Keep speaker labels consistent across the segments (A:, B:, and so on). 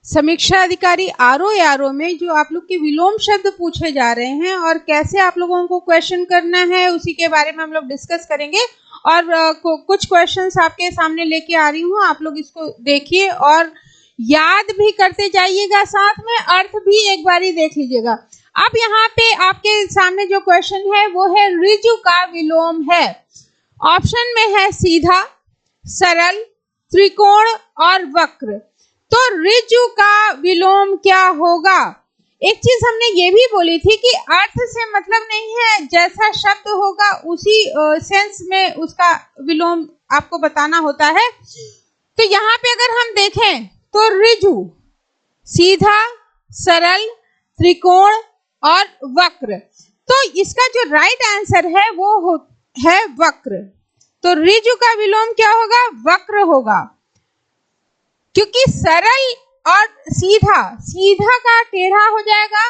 A: समीक्षा अधिकारी आरओ में जो आप लोग के विलोम शब्द पूछे जा रहे हैं और कैसे आप लोगों को क्वेश्चन करना है उसी के बारे में हम लोग डिस्कस करेंगे। और कुछ क्वेश्चंस आपके सामने लेके आ रही हूँ, आप लोग इसको देखिए और याद भी करते जाइएगा, साथ में अर्थ भी एक बारी देख लीजिएगा। अब यहाँ पे आपके सामने जो क्वेश्चन है वो है ऋजु का विलोम है। ऑप्शन में है सीधा, सरल, त्रिकोण और वक्र। तो ऋजु का विलोम क्या होगा? एक चीज हमने ये भी बोली थी कि अर्थ से मतलब नहीं है, जैसा शब्द होगा उसी सेंस में उसका विलोम आपको बताना होता है। तो यहाँ पे अगर हम देखें तो ऋजु सीधा, सरल, त्रिकोण और वक्र। तो इसका जो राइट आंसर है वो है वक्र। तो ऋजु का विलोम क्या होगा? वक्र होगा, क्योंकि सरल और सीधा का टेढ़ा हो जाएगा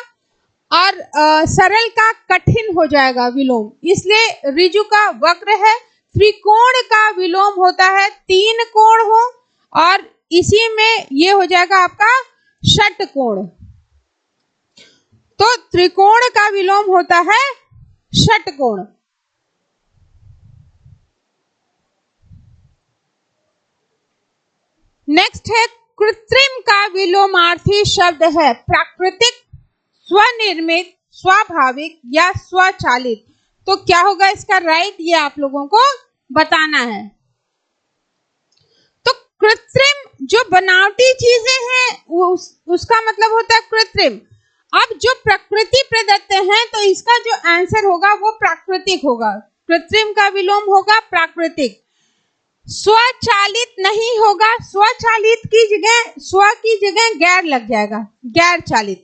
A: और सरल का कठिन हो जाएगा विलोम, इसलिए ऋजु का वक्र है। त्रिकोण का विलोम होता है तीन कोण हो और इसी में ये हो जाएगा आपका षटकोण। तो त्रिकोण का विलोम होता है षटकोण। नेक्स्ट है कृत्रिम का विलोमार्थी शब्द है प्राकृतिक, स्वनिर्मित, स्वाभाविक या स्वचालित। तो क्या होगा इसका राइट, ये आप लोगों को बताना है। तो कृत्रिम जो बनावटी चीजें हैं उसका मतलब होता है कृत्रिम। अब जो प्रकृति प्रदत्त है तो इसका जो आंसर होगा वो प्राकृतिक होगा। कृत्रिम का विलोम होगा प्राकृतिक। स्वचालित नहीं होगा, स्वचालित की जगह स्व की जगह गैर लग जाएगा, गैर चालित।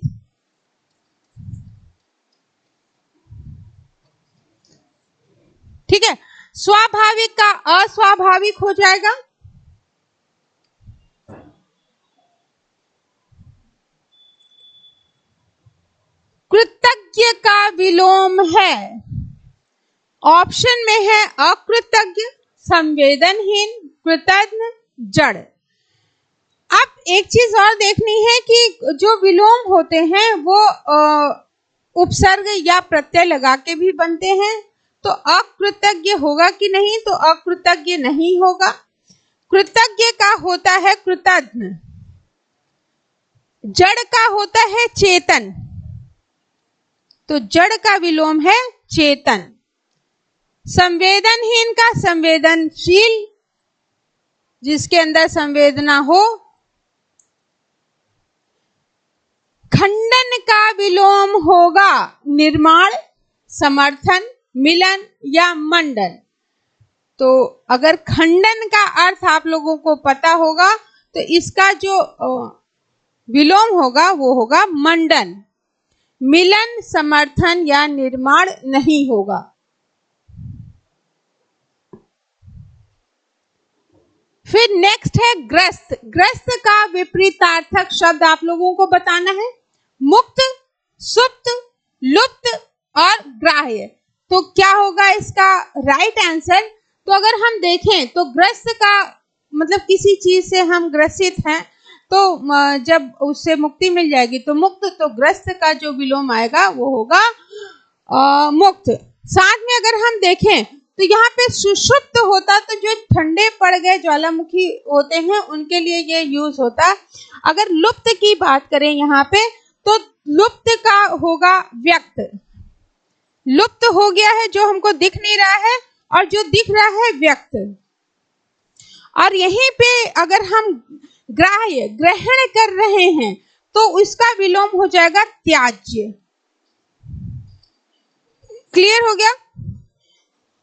A: ठीक है, स्वाभाविक का अस्वाभाविक हो जाएगा। कृतज्ञ का विलोम है। ऑप्शन में है अकृतज्ञ, संवेदनहीन, कृतज्ञ, जड़। अब एक चीज और देखनी है कि जो विलोम होते हैं वो उपसर्ग या प्रत्यय लगा के भी बनते हैं। तो अकृतज्ञ होगा कि नहीं? तो अकृतज्ञ नहीं होगा। कृतज्ञ का होता है कृतज्ञ, जड़ का होता है चेतन, तो जड़ का विलोम है चेतन। संवेदनहीन का संवेदनशील, जिसके अंदर संवेदना हो। खंडन का विलोम होगा निर्माण, समर्थन, मिलन या मंडन। तो अगर खंडन का अर्थ आप लोगों को पता होगा तो इसका जो विलोम होगा वो होगा मंडन। मिलन, समर्थन या निर्माण नहीं होगा। फिर नेक्स्ट है ग्रस्त। ग्रस्त का विपरीतार्थक शब्द आप लोगों को बताना है। मुक्त, सुप्त, लुप्त और ग्राह्य। तो क्या होगा इसका राइट आंसर? तो अगर हम देखें तो ग्रस्त का मतलब किसी चीज से हम ग्रसित हैं तो जब उससे मुक्ति मिल जाएगी तो मुक्त। तो ग्रस्त का जो विलोम आएगा वो होगा मुक्त। साथ में अगर हम देखें तो यहाँ पे सुषुप्त होता तो जो ठंडे पड़ गए ज्वालामुखी होते हैं उनके लिए ये यूज होता। अगर लुप्त की बात करें यहाँ पे तो लुप्त का होगा व्यक्त। लुप्त हो गया है जो हमको दिख नहीं रहा है और जो दिख रहा है व्यक्त। और यहीं पे अगर हम ग्राह्य ग्रहण कर रहे हैं तो उसका विलोम हो जाएगा त्याज्य। क्लियर हो गया?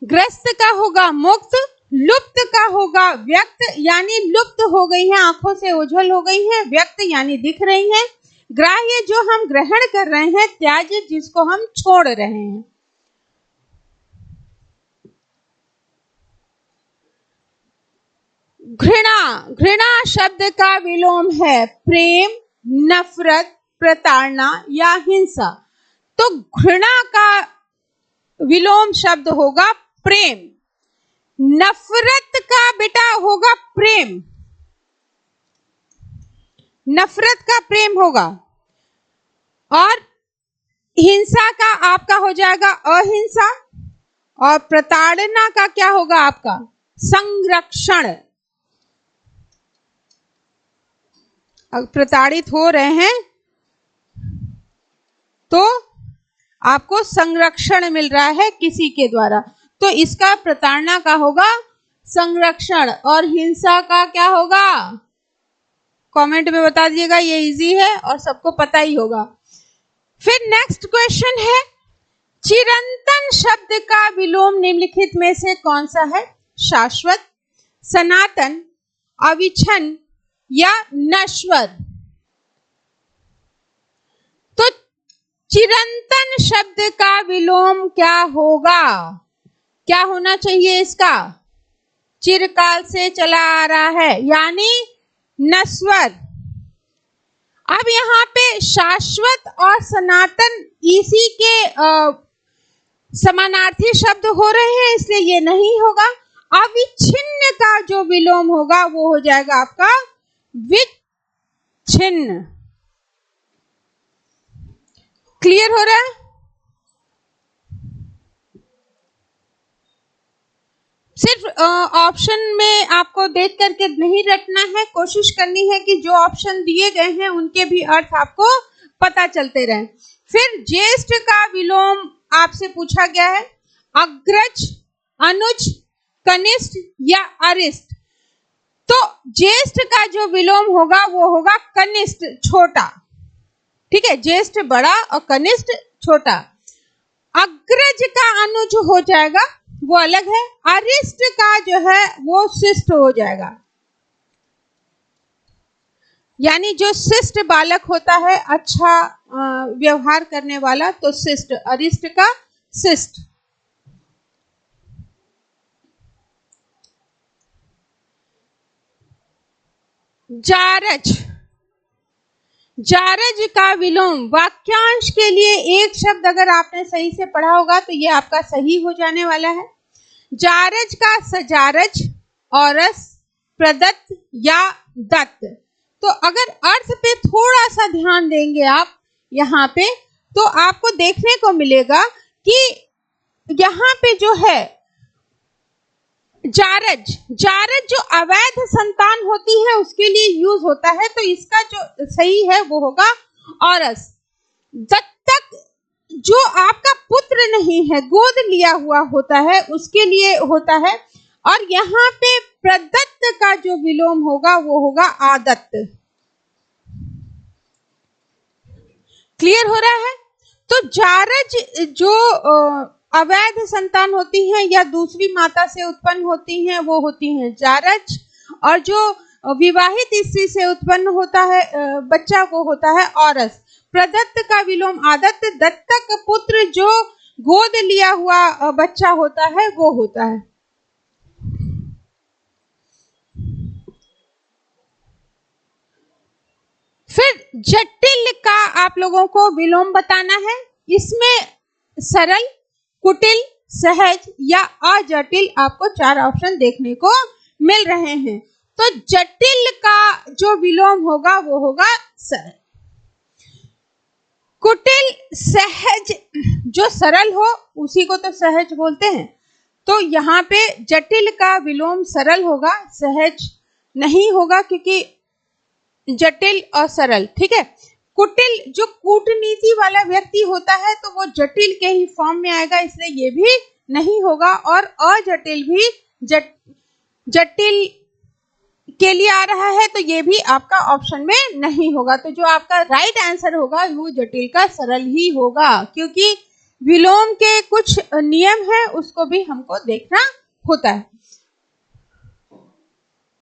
A: ग्रस्त का होगा मुक्त, लुप्त का होगा व्यक्त, यानी लुप्त हो गई है, आंखों से ओझल हो गई है। व्यक्त यानी दिख रही है। ग्राह्य जो हम ग्रहण कर रहे हैं, त्याज्य जिसको हम छोड़ रहे हैं। घृणा। घृणा शब्द का विलोम है प्रेम, नफरत, प्रताड़ना या हिंसा। तो घृणा का विलोम शब्द होगा प्रेम। नफरत का बेटा होगा प्रेम। नफरत का प्रेम होगा, और हिंसा का आपका हो जाएगा अहिंसा, और प्रताड़ना का क्या होगा आपका संरक्षण। अगर प्रताड़ित हो रहे हैं तो आपको संरक्षण मिल रहा है किसी के द्वारा, तो इसका प्रताड़ना का होगा संरक्षण, और हिंसा का क्या होगा कमेंट में बता दीजिएगा, ये इजी है और सबको पता ही होगा। फिर नेक्स्ट क्वेश्चन है, चिरंतन शब्द का विलोम निम्नलिखित में से कौन सा है? शाश्वत, सनातन, अविच्छिन्न या नश्वर। तो चिरंतन शब्द का विलोम क्या होगा? क्या होना चाहिए इसका? चिरकाल से चला आ रहा है यानी नश्वर। अब यहाँ पे शाश्वत और सनातन इसी के समानार्थी शब्द हो रहे हैं, इसलिए ये नहीं होगा। अविच्छिन्न का जो विलोम होगा वो हो जाएगा आपका विच्छिन्न। क्लियर हो रहा है? सिर्फ ऑप्शन में आपको देख करके नहीं रटना है, कोशिश करनी है कि जो ऑप्शन दिए गए हैं उनके भी अर्थ आपको पता चलते रहे। फिर ज्येष्ठ का विलोम आपसे पूछा गया है, अग्रज, अनुज, कनिष्ठ या अरिष्ट। तो ज्येष्ठ का जो विलोम होगा वो होगा कनिष्ठ, छोटा। ठीक है, ज्येष्ठ बड़ा और कनिष्ठ छोटा। अग्रज का अनुज हो जाएगा, वो अलग है। अरिष्ट का जो है वो शिष्ट हो जाएगा, यानी जो शिष्ट बालक होता है, अच्छा व्यवहार करने वाला, तो शिष्ट, अरिष्ट का शिष्ट। जारज, जारज का विलोम वाक्यांश के लिए एक शब्द अगर आपने सही से पढ़ा होगा तो ये आपका सही हो जाने वाला है। जारज का सजारज, औरस, प्रदत्त या दत्त। तो अगर अर्थ पे थोड़ा सा ध्यान देंगे आप यहाँ पे, तो आपको देखने को मिलेगा कि यहाँ पे जो है जारज, जारज जो अवैध संतान होती है उसके लिए यूज होता है, तो इसका जो सही है वो होगा औरस। दत्तक जो आपका पुत्र नहीं है, गोद लिया हुआ होता है, उसके लिए होता है। और यहाँ पे प्रदत्त का जो विलोम होगा वो होगा आदत्त। क्लियर हो रहा है? तो जारज जो अवैध संतान होती हैं या दूसरी माता से उत्पन्न होती हैं वो होती हैं जारज, और जो विवाहित स्त्री से उत्पन्न होता है बच्चा वो होता है औरस। प्रदत्त का विलोम आदत्त, दत्तक पुत्र जो गोद लिया हुआ बच्चा होता है वो होता है। फिर जटिल का आप लोगों को विलोम बताना है। इसमें सरल, कुटिल, सहज या अजटिल आपको 4 ऑप्शन देखने को मिल रहे हैं। तो जटिल का जो विलोम होगा वो होगा सरल। कुटिल, सहज, जो सरल हो उसी को तो सहज बोलते हैं, तो यहाँ पे जटिल का विलोम सरल होगा, सहज नहीं होगा क्योंकि जटिल और सरल। ठीक है, कुटिल जो कूटनीति वाला व्यक्ति होता है तो वो जटिल के ही फॉर्म में आएगा, इसलिए ये भी नहीं होगा। और अजटिल भी जटिल के लिए आ रहा है तो ये भी आपका ऑप्शन में नहीं होगा। तो जो आपका राइट आंसर होगा वो जटिल का सरल ही होगा, क्योंकि विलोम के कुछ नियम है उसको भी हमको देखना होता है।